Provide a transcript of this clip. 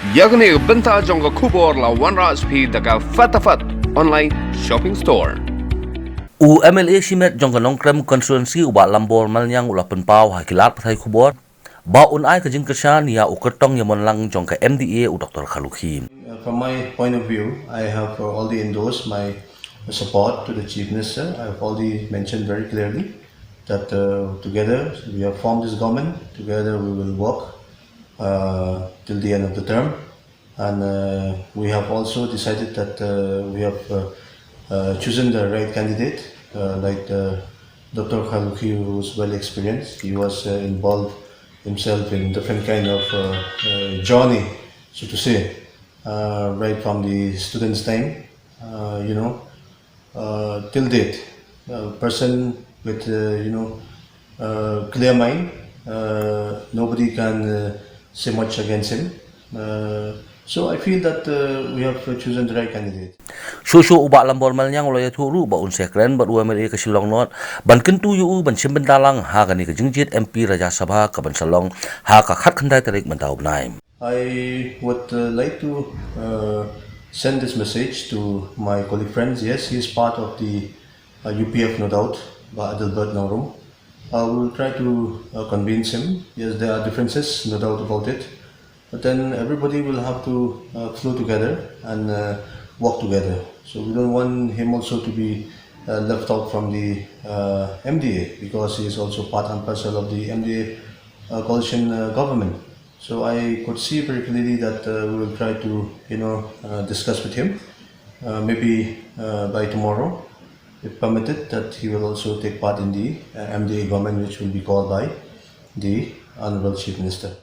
Yagni benta jongga kubor la wanraspi daga fatafat online shopping store. MLA SHIMET jongga nongkrem konstituensi uba lambor malnyang ula penpau hakilat pathai kubor ba unai ka JINGKYRSHAN ya ukertong yamon lang jongka MDA u Dr. KHARLUKHI. From my point of view, I have already endorsed my support to the Chief Minister. I have already mentioned very clearly that together we have formed this government, together we will work till the end of the term, and we have also decided that we have chosen the right candidate, like Dr. KHARLUKHI, who is well experienced. He was involved himself in different kind of journey, so to say, right from the student's time, till date. A person with clear mind, nobody can say much against him. So I feel that we have chosen the right candidate. Shushu uba lambor malnyang ula yaturu ba unsekren ba MLA ka silong not ban kentu yu ban simben dalang ha ka ni ka jingjit MP Raja Sabha ka ban salong ha ka khat khandai tarik mentau bnai. I would like to send this message to my colleague friends. Yes, he is part of the UPF, no doubt, by Adalbert Naurum. We will try to convince him. Yes, there are differences, no doubt about it. But then everybody will have to flow together and work together. So we don't want him also to be left out from the MDA, because he is also part and parcel of the MDA coalition government. So I could see very clearly that we will try to discuss with him, maybe by tomorrow, if permitted, that he will also take part in the MDA government, which will be called by the Honorable Chief Minister.